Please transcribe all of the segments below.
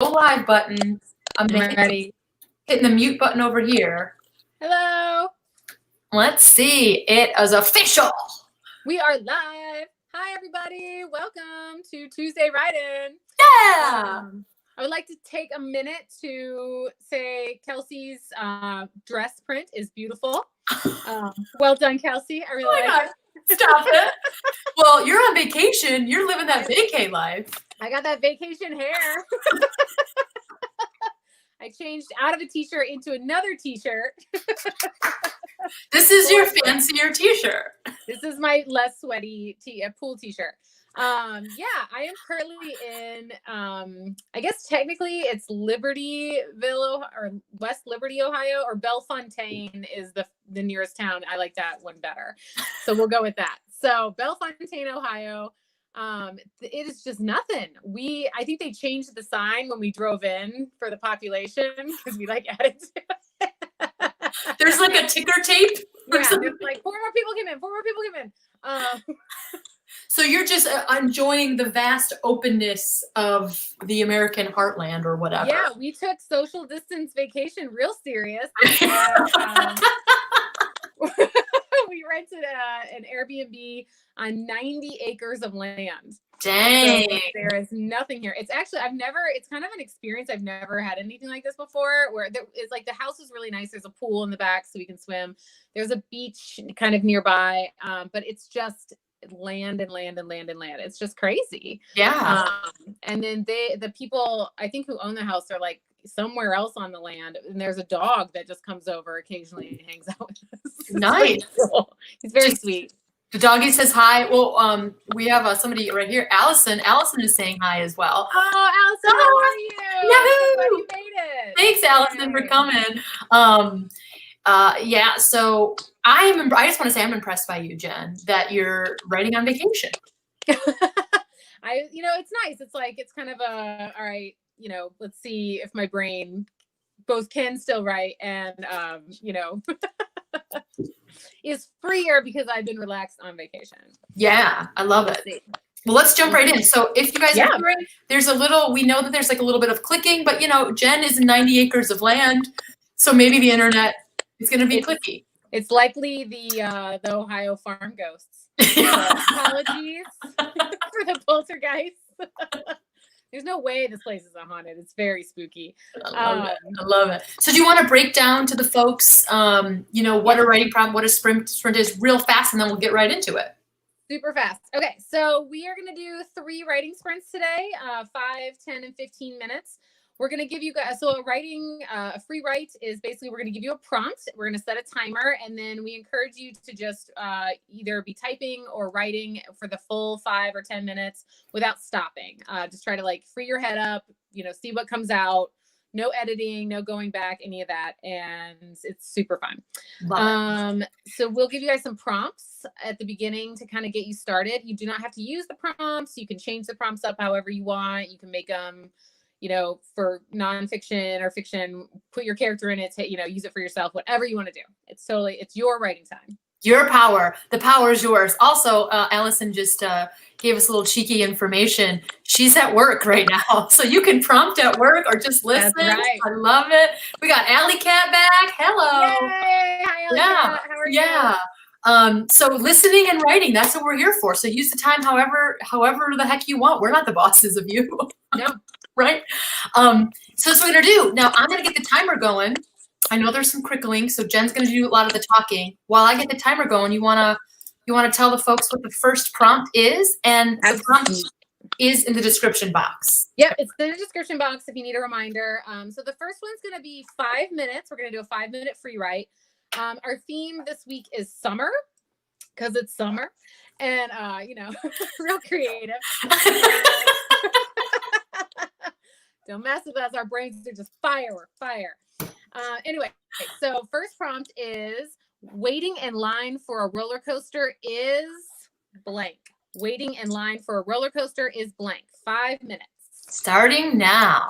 live button. I'm ready. Hitting the mute button over here. Hello. Let's see. It is official. We are live. Hi, everybody. Welcome to Tuesday Write-In. Yeah. I would like to take a minute to say Kelsie's dress print is beautiful. Well done, Kelsie. I really like it. Stop it. Well, you're on vacation. You're living that vacay life. I got that vacation hair. I changed out of a t-shirt into another t-shirt. This is your fancier t-shirt. This is my less sweaty pool t-shirt. Yeah, I am currently in, I guess technically it's Libertyville or West Liberty, Ohio, or Bellefontaine is the nearest town. I like that one better. So we'll go with that. So Bellefontaine, Ohio. It is just nothing. I think they changed the sign when we drove in for the population because we like added to it. There's like a ticker tape. Yeah, there's like 4 more people came in. So you're just enjoying the vast openness of the American heartland or whatever. Yeah, we took social distance vacation real serious. And, we rented an Airbnb on 90 acres of land. Dang. So there is nothing here. It's actually, it's kind of an experience. I've never had anything like this before where it's like the house is really nice. There's a pool in the back so we can swim. There's a beach kind of nearby. But it's just land and land and land and land. It's just crazy. Yeah. And then the people I think who own the house are like somewhere else on the land, and there's a dog that just comes over occasionally and hangs out with us. Nice. Cool. He's very sweet. The doggy says hi. Well, we have somebody right here. Allison is saying hi as well. Oh, Allison, how are you? Yahoo! You made it. Thanks, Allison, for coming. Yeah. So I just want to say I'm impressed by you, Jen, that you're writing on vacation. It's nice. It's like it's kind of all right. Let's see if my brain both can still write and is freer because I've been relaxed on vacation. Yeah, I love it. Well, let's jump right in. So if you guys are hearing, we know that there's like a little bit of clicking, but Jen is in 90 acres of land. So maybe the internet is going to be clicky. It's likely the Ohio farm ghosts. So apologies for the poltergeist. There's no way this place is haunted. It's very spooky. I love it. So do you want to break down to the folks, what a writing prompt, what a sprint is real fast, and then we'll get right into it. Super fast. Okay, so we are going to do 3 writing sprints today, 5, 10, and 15 minutes. We're going to give you guys, so a free write is basically we're going to give you a prompt. We're going to set a timer, and then we encourage you to just either be typing or writing for the full 5 or 10 minutes without stopping. Just try to free your head up, see what comes out. No editing, no going back, any of that. And it's super fun. So we'll give you guys some prompts at the beginning to kind of get you started. You do not have to use the prompts. You can change the prompts up however you want. You can make them for nonfiction or fiction, put your character in it, use it for yourself, whatever you want to do. It's your writing time. Your power. The power is yours. Also, Allison just gave us a little cheeky information. She's at work right now. So you can prompt at work or just listen. That's right. I love it. We got Alley Cat back. Hello. Yay! Hi, Alley Cat. How are you? Yeah. So listening and writing, that's what we're here for. So use the time however the heck you want. We're not the bosses of you. No. Right? So that's what we're going to do. Now, I'm going to get the timer going. I know there's some crickling, so Jen's going to do a lot of the talking. While I get the timer going, you want to tell the folks what the first prompt is, and the prompt is in the description box. Yep, it's in the description box if you need a reminder. So the first one's going to be 5 minutes. We're going to do a 5-minute free write. Our theme this week is summer, because it's summer, and real creative. Don't mess with us. Our brains are just fire. Anyway, so first prompt is waiting in line for a roller coaster is blank. Waiting in line for a roller coaster is blank. 5 minutes. Starting now.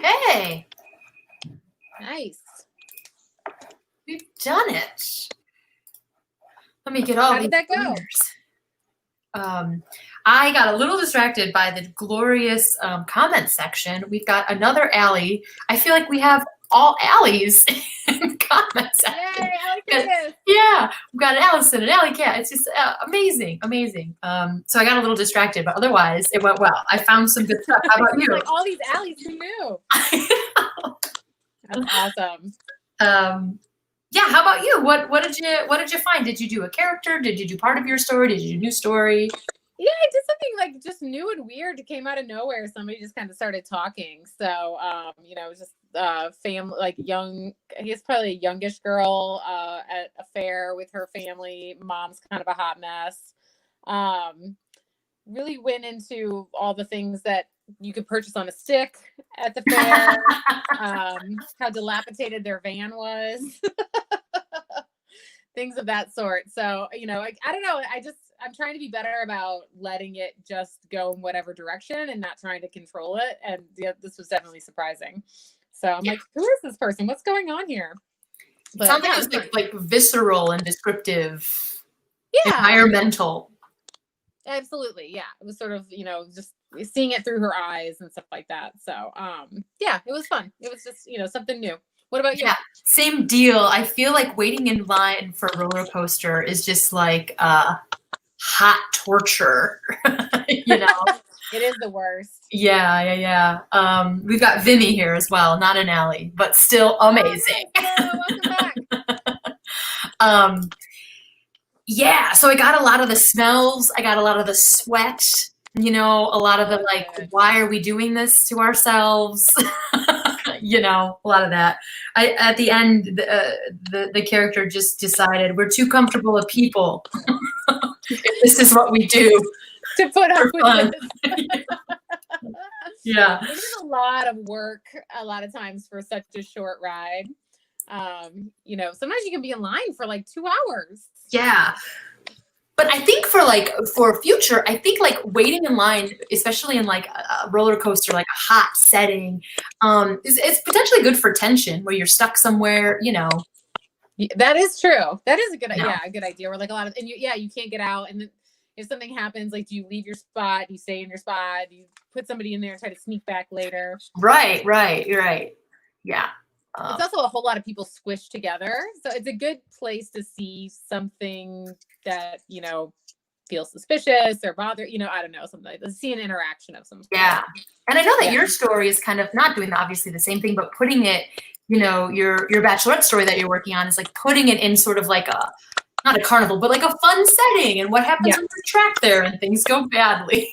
Okay. Nice. We've done it. Let me get all How did that go? I got a little distracted by the glorious comment section. We've got another Allie. I feel like we have all Allies in comment section. Yay, Allie Cat. Yeah, we've got an Allison, an Allie Cat. It's just amazing, amazing. So I got a little distracted, but otherwise it went well. I found some good stuff. How about you? Like all these Allies, who knew? That's awesome. Yeah, how about you? What did you find? Did you do a character? Did you do part of your story? Did you do a new story? Yeah, I did something like just new and weird. It came out of nowhere. Somebody just kind of started talking. So, it was just family, like young. I guess probably a youngish girl at a fair with her family. Mom's kind of a hot mess. Really went into all the things that you could purchase on a stick at the fair. How dilapidated their van was. Things of that sort. So, I don't know. I'm trying to be better about letting it just go in whatever direction and not trying to control it. And yeah, this was definitely surprising. So I'm like, who is this person? What's going on here? But, something was like visceral and descriptive. Yeah. Environmental. Absolutely. Yeah. It was sort of, just seeing it through her eyes and stuff like that. So, yeah, it was fun. It was just, something new. What about you? Yeah, same deal. I feel like waiting in line for a roller coaster is just like hot torture. It is the worst. Yeah. We've got Vinny here as well, not an Allie, but still amazing. Welcome back. Yeah, so I got a lot of the smells. I got a lot of the sweat. A lot of the like, why are we doing this to ourselves? A lot of that. At the end, the character just decided we're too comfortable with people. This is what we do to put up with this. Yeah. It is a lot of work a lot of times for such a short ride. Sometimes you can be in line for like 2 hours. Yeah. But I think for future, I think like waiting in line, especially in like a roller coaster, like a hot setting, it's potentially good for tension where you're stuck somewhere, That is true. That is a good idea. Where like a lot of, you can't get out. And then if something happens, like do you leave your spot, you stay in your spot, you put somebody in there and try to sneak back later. Right. Yeah. It's also a whole lot of people squished together. So it's a good place to see something that, feels suspicious or bother, I don't know, something like that. See an interaction of some sort. Yeah. And I know that your story is kind of not doing obviously the same thing, but putting it, your bachelorette story that you're working on is like putting it in sort of like not a carnival, but like a fun setting. And what happens when you're trapped there and things go badly?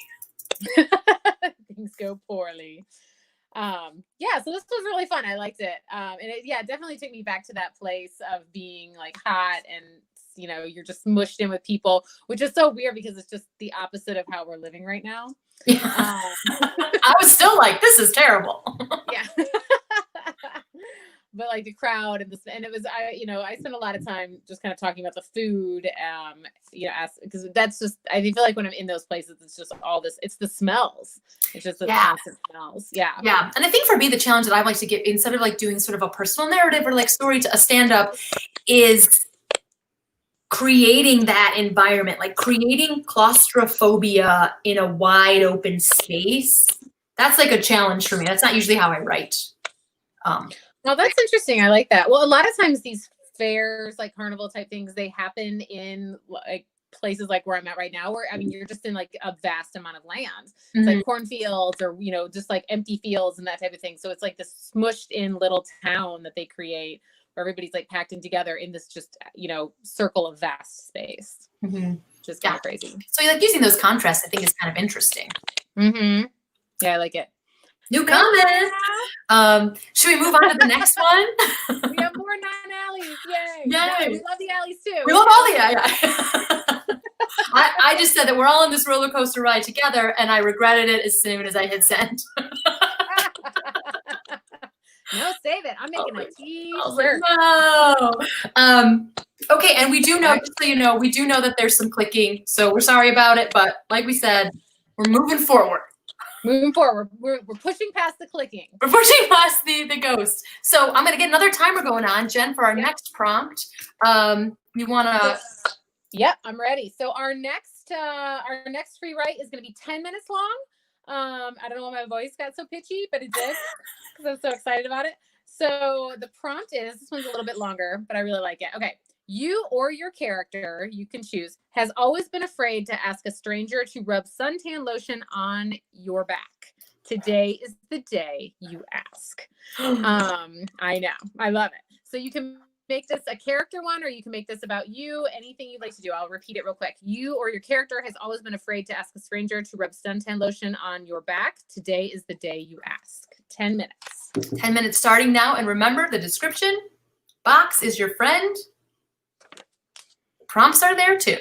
Things go poorly. So this was really fun. I liked it. And it definitely took me back to that place of being like hot and, you're just mushed in with people, which is so weird because it's just the opposite of how we're living right now. Yeah. I was still like, this is terrible. Yeah. But like the crowd and it was, I spent a lot of time just kind of talking about the food, because that's just, I feel like when I'm in those places, it's just all this, it's the smells. It's just the constant smells. Yeah. Yeah. And I think for me, the challenge that I like to get, instead of like doing sort of a personal narrative or like story to a stand-up, is creating that environment, like creating claustrophobia in a wide open space. That's like a challenge for me. That's not usually how I write. Well, that's interesting. I like that. Well, a lot of times these fairs, like carnival type things, they happen in like places like where I'm at right now, where you're just in like a vast amount of land. It's like cornfields or, just like empty fields and that type of thing. So it's like this smushed in little town that they create where everybody's like packed in together in this just, circle of vast space. Just kind of crazy. So like using those contrasts, I think is kind of interesting. Yeah, I like it. New comment. Should we move on to the next one? We have more non-alleys. Yay. Yay. We love the alleys too. We love all the I just said that we're all on this roller coaster ride together, and I regretted it as soon as I hit send. No, save it. I'm making a t-shirt. No. Okay, and we do know, just so you know, we do know that there's some clicking, so we're sorry about it, but like we said, we're moving forward. Moving forward, we're pushing past the clicking. We're pushing past the ghost. So I'm gonna get another timer going on, Jen, for our next prompt. You wanna? Yep, I'm ready. So our next free write is gonna be 10 minutes long. I don't know why my voice got so pitchy, but it did because I'm so excited about it. So the prompt is, this one's a little bit longer, but I really like it. Okay. You or your character, you can choose, has always been afraid to ask a stranger to rub suntan lotion on your back. Today is the day you ask. I know. I love it. So you can make this a character one, or you can make this about you. Anything you'd like to do. I'll repeat it real quick. You or your character has always been afraid to ask a stranger to rub suntan lotion on your back. Today is the day you ask. 10 minutes. 10 minutes starting now. And remember, the description box is your friend. Prompts are there too.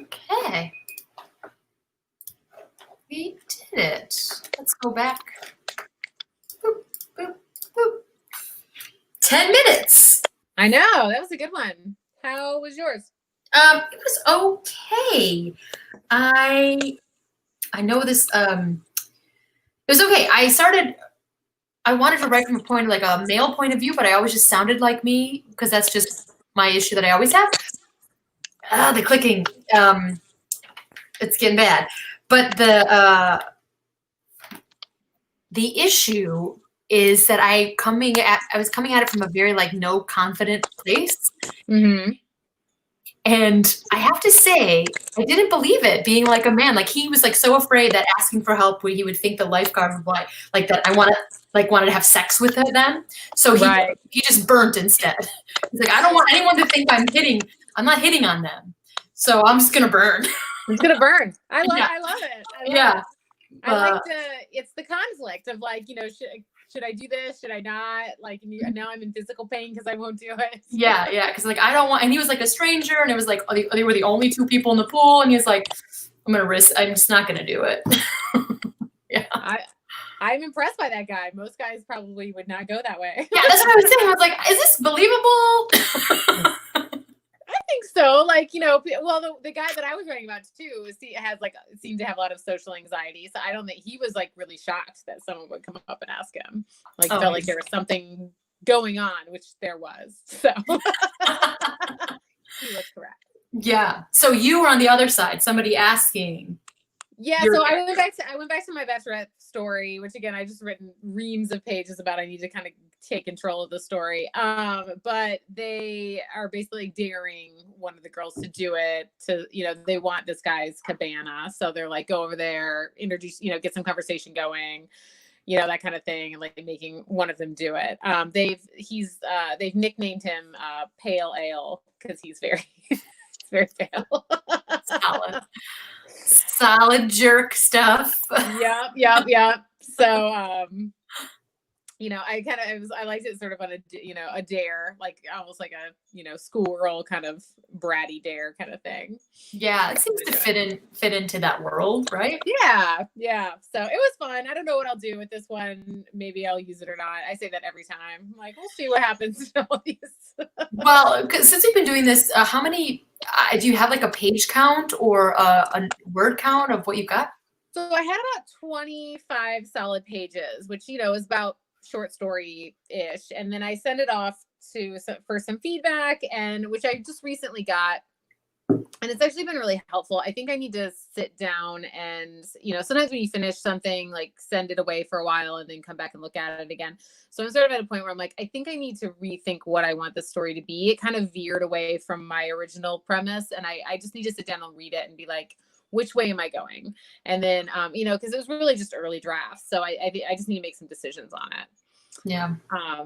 Okay. We did it. Let's go back. Boop, boop, boop. 10 minutes. I know, that was a good one. How was yours? It was okay. I know this, it was okay. I wanted to write from a point, like a male point of view, but I always just sounded like me because that's just my issue that I always have. The clicking, it's getting bad. But the issue is that I was coming at it from a very like no confident place. Mm-hmm. And I have to say, I didn't believe it being like a man. Like he was like so afraid that asking for help, he would think the lifeguard would like that I wanted to have sex with them. So he just burnt instead. He's like, I don't want anyone to think I'm not hitting on them. So I'm just gonna burn. I'm just gonna burn. I love it. I like it's the conflict of like, should I do this? Should I not? Like now I'm in physical pain because I won't do it. Yeah. Because like I don't want, and he was like a stranger, and it was like they were the only two people in the pool, and he's like, I'm just not gonna do it. Yeah. I'm impressed by that guy. Most guys probably would not go that way. Yeah, that's what I was saying. I was like, is this believable? I think so. Like, well, the guy that I was writing about too seemed to have a lot of social anxiety. So I don't think he was like really shocked that someone would come up and ask him. Like, felt like there was something going on, which there was. So he was correct. Yeah. So you were on the other side, somebody asking. Yeah, so I went back to my bachelorette story, which again I just written reams of pages about. I need to kind of take control of the story. But they are basically daring one of the girls to do it. They want this guy's cabana, so they're like, go over there, introduce, get some conversation going, that kind of thing, and like making one of them do it. They've nicknamed him Pale Ale because he's very very pale. Solid jerk stuff. Yep. So, I liked it sort of on a dare, like almost like a, schoolgirl kind of bratty dare kind of thing. Yeah. It seems to fit into that world, right? Yeah. So it was fun. I don't know what I'll do with this one. Maybe I'll use it or not. I say that every time. I'm like, we'll see what happens to all these. Well, since you've been doing this, how many, do you have like a page count or a word count of what you've got? So I had about 25 solid pages, which, is about short story-ish. And then I sent it off for some feedback, and which I just recently got. And it's actually been really helpful. I think I need to sit down and, sometimes when you finish something, like send it away for a while and then come back and look at it again. So I'm sort of at a point where I'm like, I think I need to rethink what I want the story to be. It kind of veered away from my original premise. And I just need to sit down and read it and be like, which way am I going? And then, because it was really just early drafts. So I just need to make some decisions on it. Yeah.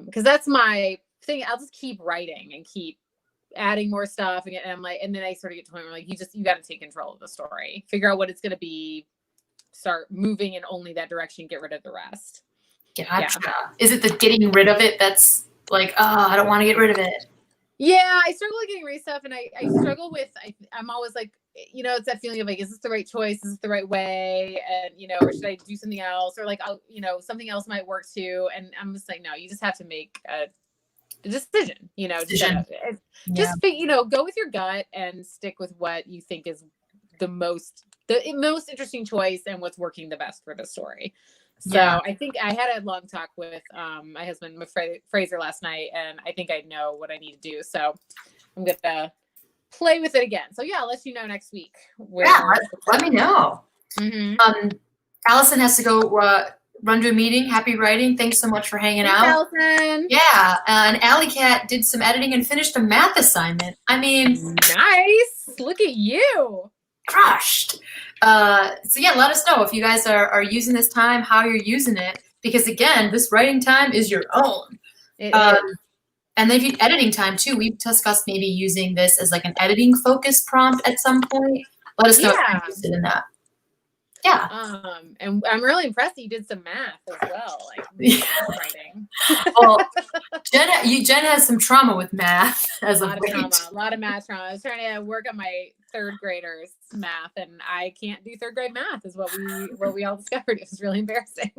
Because that's my thing. I'll just keep writing and keep adding more stuff, and I'm like, and then I sort of get to a point where like you got to take control of the story, figure out what it's going to be, start moving in only that direction, get rid of the rest. Gotcha. Yeah. Is it the getting rid of it that's like, oh, I don't want to get rid of it? Yeah, I struggle with getting rid of stuff, and I struggle with I'm always like, it's that feeling of like, is this the right choice? Is this the right way? And, or should I do something else? Or like, something else might work too. And I'm just like, no, you just have to make a decision, just go with your gut and stick with what you think is the most interesting choice and what's working the best for the story. So I think I had a long talk with my husband Fraser last night, and I think I know what I need to do. So I'm gonna play with it again. So I'll let you know next week. Let me know. Mm-hmm. Allison has to go run to a meeting. Happy writing. Thanks so much for hanging out. Allison. Yeah, and Alley Cat did some editing and finished a math assignment. I mean, nice. Look at you. Crushed. So let us know if you guys are using this time, how you're using it, because again, this writing time is your own. It is. And then if you editing time too, we've discussed maybe using this as like an editing focus prompt at some point. Let us know if you're interested in that. Yeah. And I'm really impressed that you did some math as well, like math writing. Well, Jen has some trauma with math a lot of math trauma. I was trying to work on my third graders math, and I can't do third grade math is what we all discovered. It was really embarrassing.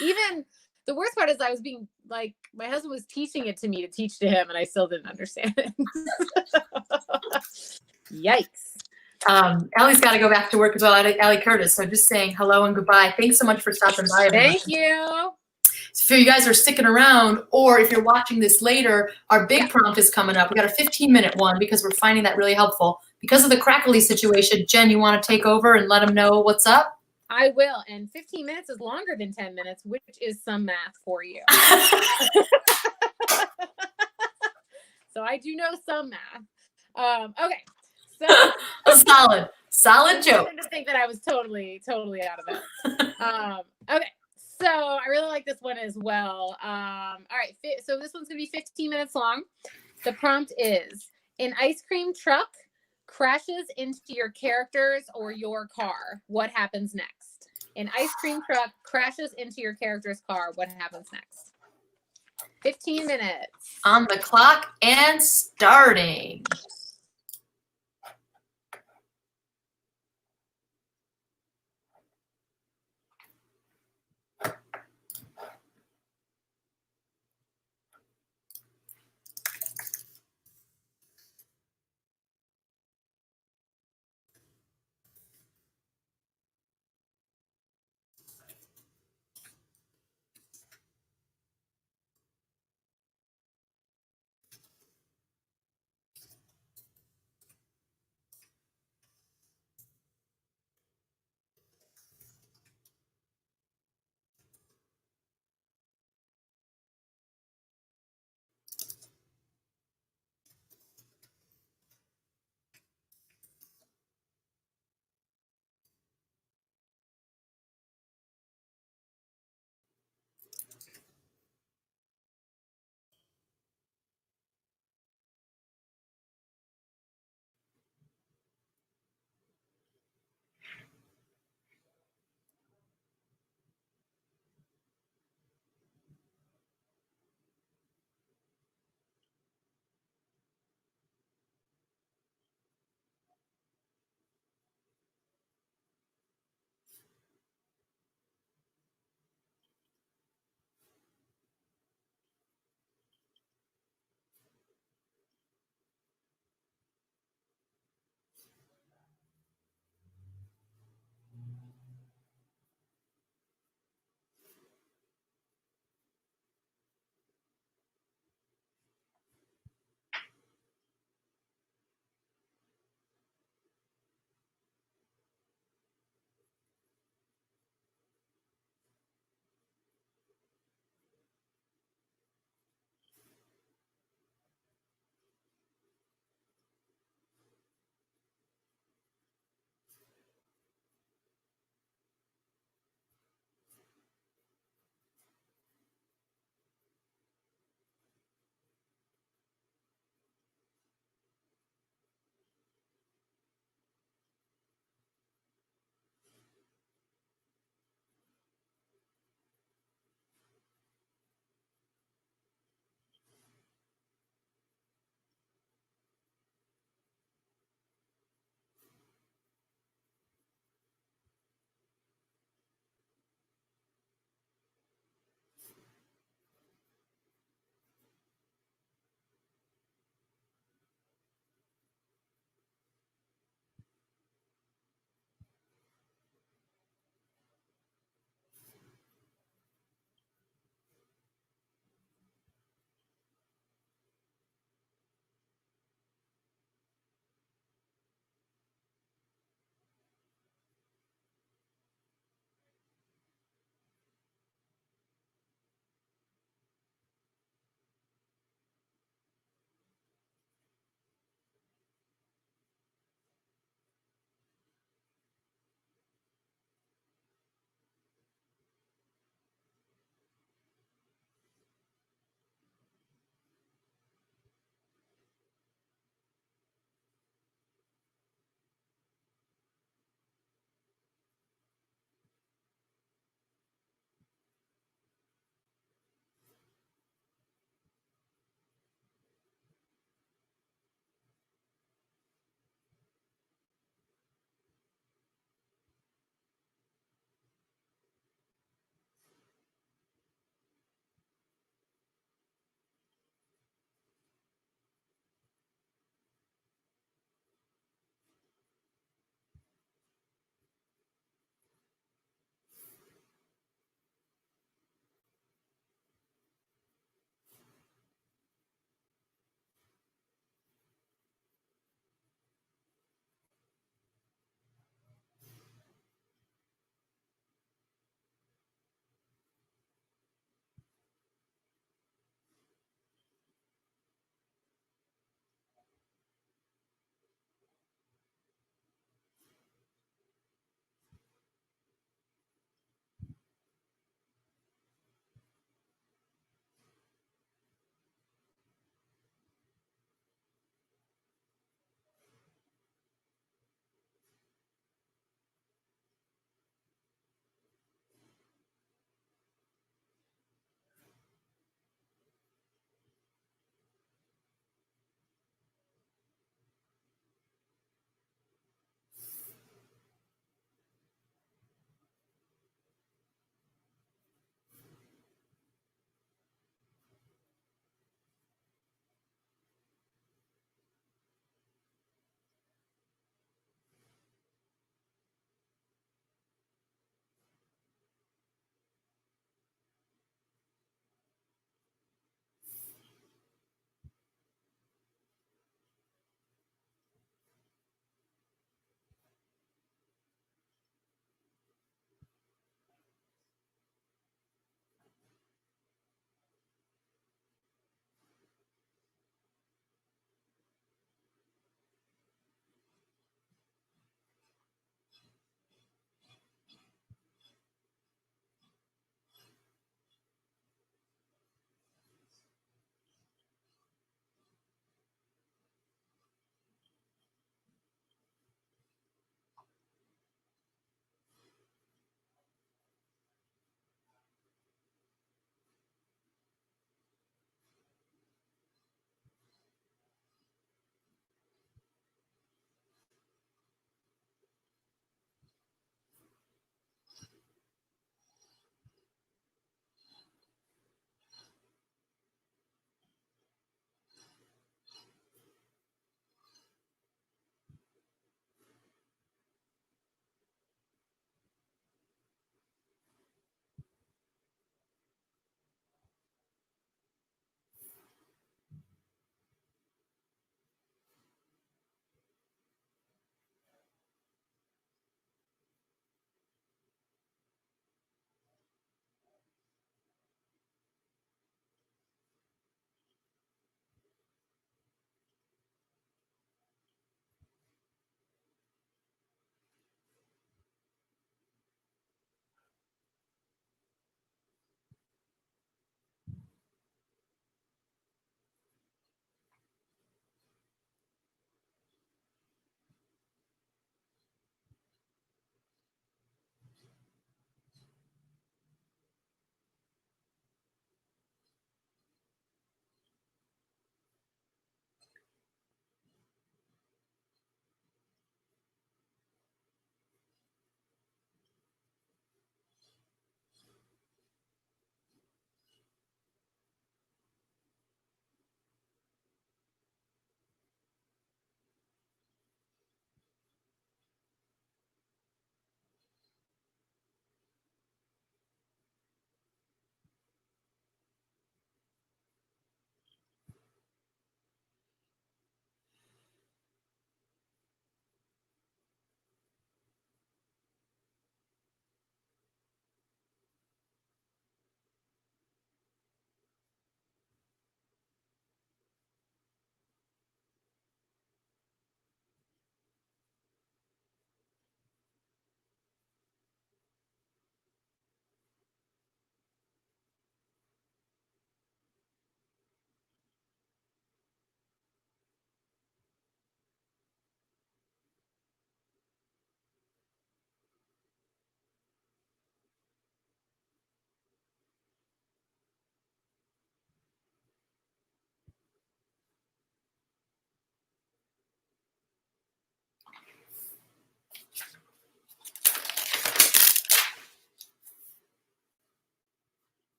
Even the worst part is I was being like, my husband was teaching it to me to teach to him, and I still didn't understand it. Yikes. Allie's got to go back to work as well. Allie Curtis. So just saying hello and goodbye. Thanks so much for stopping by. Thank you. So if you guys are sticking around, or if you're watching this later, our big prompt is coming up. We got a 15-minute one because we're finding that really helpful. Because of the crackly situation, Jen, you want to take over and let them know what's up? I will. And 15 minutes is longer than 10 minutes, which is some math for you. So I do know some math. Okay. So a solid joke. I didn't think that I was totally out of it. Okay. So I really like this one as well. All right. So this one's going to be 15 minutes long. The prompt is: an ice cream truck crashes into your characters or your car. What happens next? An ice cream truck crashes into your character's car. What happens next? 15 minutes. On the clock and starting.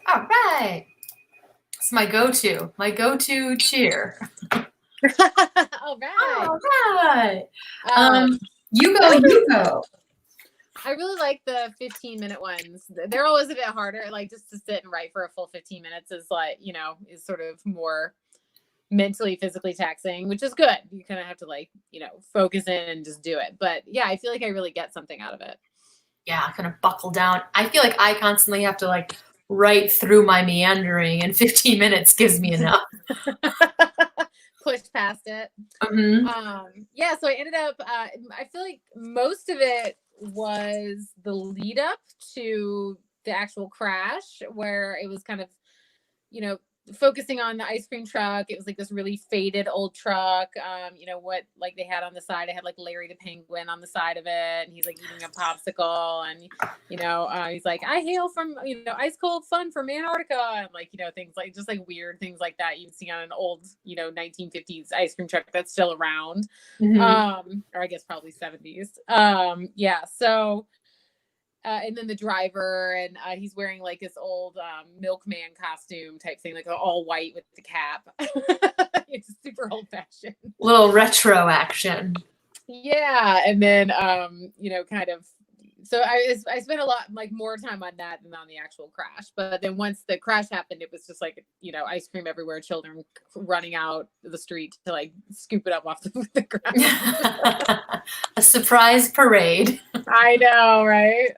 All right. It's my go-to cheer. All right. All right. Um, You go. I really like the 15-minute ones. They're always a bit harder. Like just to sit and write for a full 15 minutes is like, is sort of more mentally, physically taxing, which is good. You kind of have to like, focus in and just do it. But yeah, I feel like I really get something out of it. Yeah, kind of buckle down. I feel like I constantly have to like write through my meandering, and 15 minutes gives me enough. Push past it. Mm-hmm. Yeah, so I ended up, I feel like most of it was the lead up to the actual crash, where it was kind of, focusing on the ice cream truck. It was like this really faded old truck. What like they had on the side, it had like Larry the Penguin on the side of it, and he's like eating a popsicle, and he's like, I hail from ice cold fun from Antarctica, and like things like just like weird things like that you'd see on an old 1950s ice cream truck that's still around. Mm-hmm. Or I guess probably 70s. Yeah, so and then the driver, and he's wearing like this old milkman costume type thing, like all white with the cap. It's super old fashioned. Little retro action. Yeah, and then kind of. So I spent a lot like more time on that than on the actual crash. But then once the crash happened, it was just like ice cream everywhere, children running out the street to like scoop it up off the ground. A surprise parade. I know, right?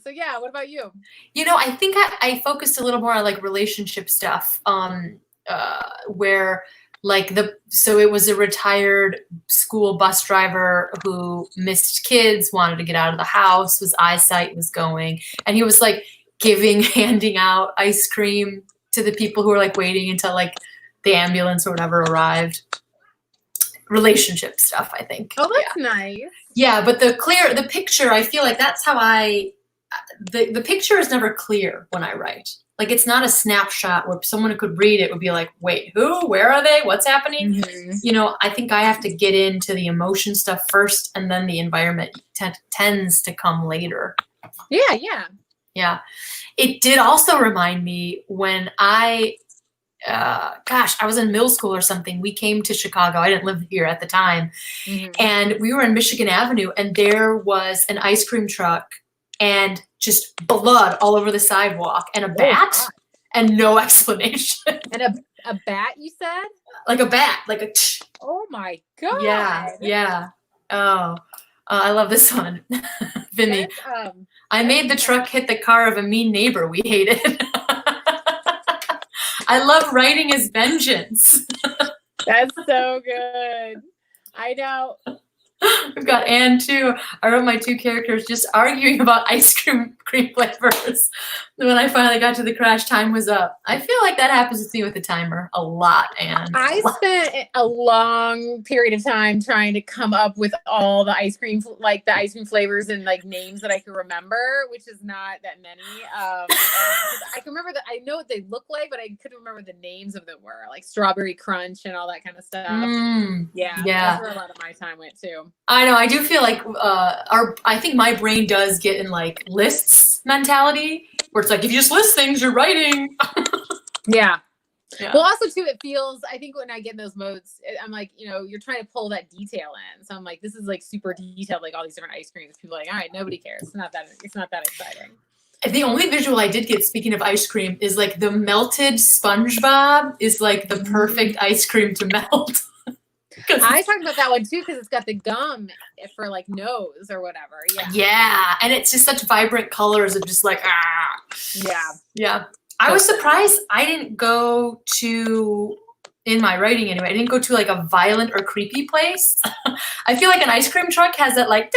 So yeah, what about you? I think I focused a little more on like relationship stuff, where like so it was a retired school bus driver who missed kids, wanted to get out of the house, his eyesight was going, and he was like handing out ice cream to the people who were like waiting until like the ambulance or whatever arrived. Relationship stuff, I think. Oh, that's nice. Yeah, but the picture, I feel like that's how the picture is never clear when I write. Like it's not a snapshot where someone who could read it would be like, wait, who, where are they? What's happening? Mm-hmm. I think I have to get into the emotion stuff first, and then the environment tends to come later. Yeah. It did also remind me when I was in middle school or something. We came to Chicago. I didn't live here at the time. Mm-hmm. And we were in Michigan Avenue, and there was an ice cream truck and just blood all over the sidewalk, and a bat, and no explanation. And a bat, you said? Like a bat, like a. Oh my God. Yeah. Oh, I love this one. Vinny. I made the truck hit the car of a mean neighbor we hated. I love writing as vengeance. That's so good. I know. We've got Anne too. I wrote my two characters just arguing about ice cream flavors. When I finally got to the crash, time was up. I feel like that happens with me with the timer a lot, Anne. I spent a long period of time trying to come up with all the ice cream flavors and like names that I could remember, which is not that many. I can remember that. I know what they look like, but I couldn't remember the names of them were, like Strawberry Crunch and all that kind of stuff. Yeah. That's where a lot of my time went too. I know. I do feel like I think my brain does get in like lists mentality, where it's like if you just list things, you're writing. Yeah. Well, also too, it feels. I think when I get in those modes, I'm like, you're trying to pull that detail in. So I'm like, this is like super detailed, like all these different ice creams. People are like, all right, nobody cares. It's not that exciting. The only visual I did get, speaking of ice cream, is like the melted SpongeBob is like the perfect ice cream to melt. I talked about that one too, because it's got the gum for like nose or whatever. Yeah, and it's just such vibrant colors of just like Yeah. I was surprised I didn't go to, in my writing anyway, I didn't go to like a violent or creepy place. I feel like an ice cream truck has that like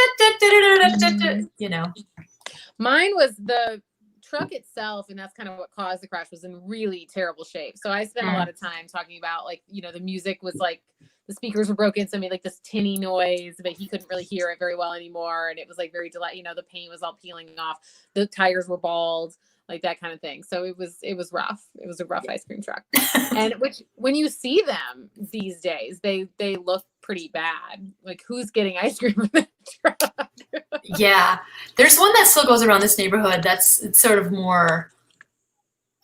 Mine was the truck itself, and that's kind of what caused the crash, was in really terrible shape. So I spent a lot of time talking about like, the music was like, the speakers were broken, so it made like this tinny noise, but he couldn't really hear it very well anymore. And it was like very the paint was all peeling off. The tires were bald, like that kind of thing. So it was rough. It was a rough ice cream truck. And which, when you see them these days, they look pretty bad. Like, who's getting ice cream from that truck? Yeah. There's one that still goes around this neighborhood. It's sort of more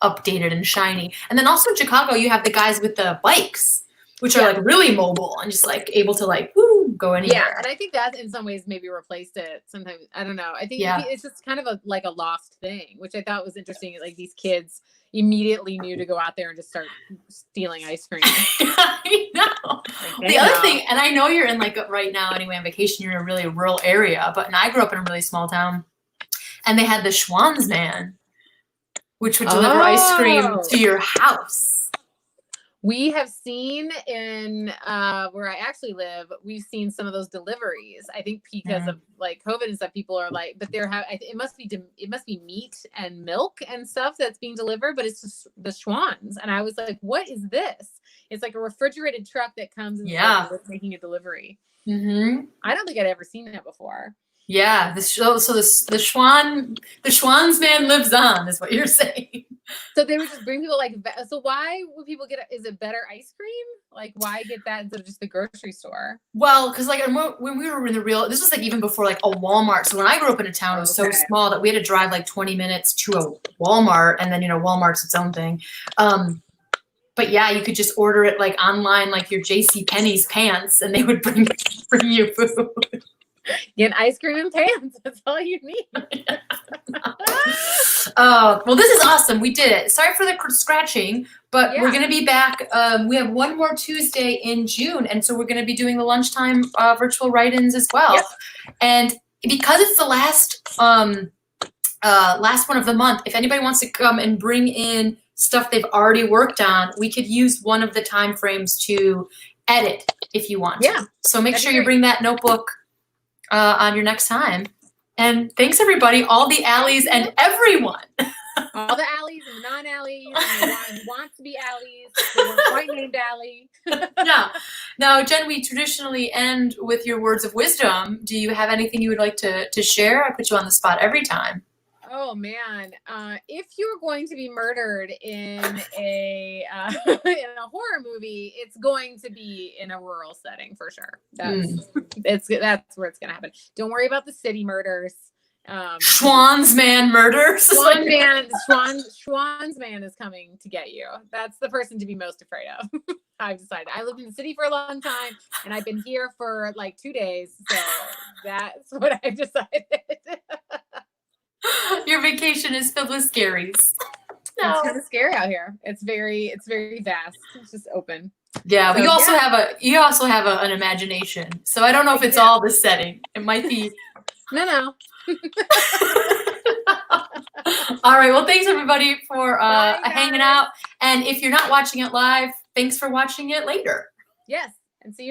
updated and shiny. And then also in Chicago, you have the guys with the bikes, which are like really mobile and just like able to like go anywhere. Yeah, and I think that in some ways maybe replaced it. Sometimes I don't know. I think it's just kind of a lost thing, which I thought was interesting. Like these kids immediately knew to go out there and just start stealing ice cream. I know. Like, the other thing, and I know you're in like right now anyway on vacation, you're in a really rural area, but I grew up in a really small town, and they had the Schwann's man, which would deliver ice cream to your house. We have seen in where I actually live, we've seen some of those deliveries. I think because of like COVID and stuff, people are like, but it must be meat and milk and stuff that's being delivered, but it's just the Schwann's. And I was like, what is this? It's like a refrigerated truck that comes and making a delivery. Mm-hmm. I don't think I'd ever seen that before. Yeah, the Schwann's man lives on, is what you're saying. So they would just bring people like, so why would people is it better ice cream? Like why get that instead of just the grocery store? Well, because like when we were in this was like even before like a Walmart. So when I grew up in a town, it was so small that we had to drive like 20 minutes to a Walmart, and then, Walmart's its own thing. But yeah, you could just order it like online, like your JCPenney's pants, and they would bring you food. Get ice cream and pants. That's all you need. Oh, well, this is awesome. We did it. Sorry for the scratching, but we're going to be back. We have one more Tuesday in June, and so we're going to be doing the lunchtime virtual write-ins as well. Yep. And because it's the last one of the month, if anybody wants to come and bring in stuff they've already worked on, we could use one of the time frames to edit if you want. Yeah. So make sure you bring that notebook on your next time. And thanks everybody, all the alleys and everyone. All the alleys and non-alleys and who want to be alleys, who are quite named alley. Yeah. Now, Jen, we traditionally end with your words of wisdom. Do you have anything you would like to share? I put you on the spot every time. Oh man, if you're going to be murdered in a in a horror movie, it's going to be in a rural setting for sure. That's where it's gonna happen. Don't worry about the city murders. Schwann's man murders. Schwann's man is coming to get you. That's the person to be most afraid of. I've decided. I lived in the city for a long time, and I've been here for like 2 days, so that's what I've decided. Your vacation is filled with scaries. No. It's kind of scary out here. It's very vast. It's just open. Yeah, so, but you also have an imagination. So I don't know if it's all the setting. It might be. No. All right. Well, thanks everybody for hanging out. And if you're not watching it live, thanks for watching it later. Yes, and see you next.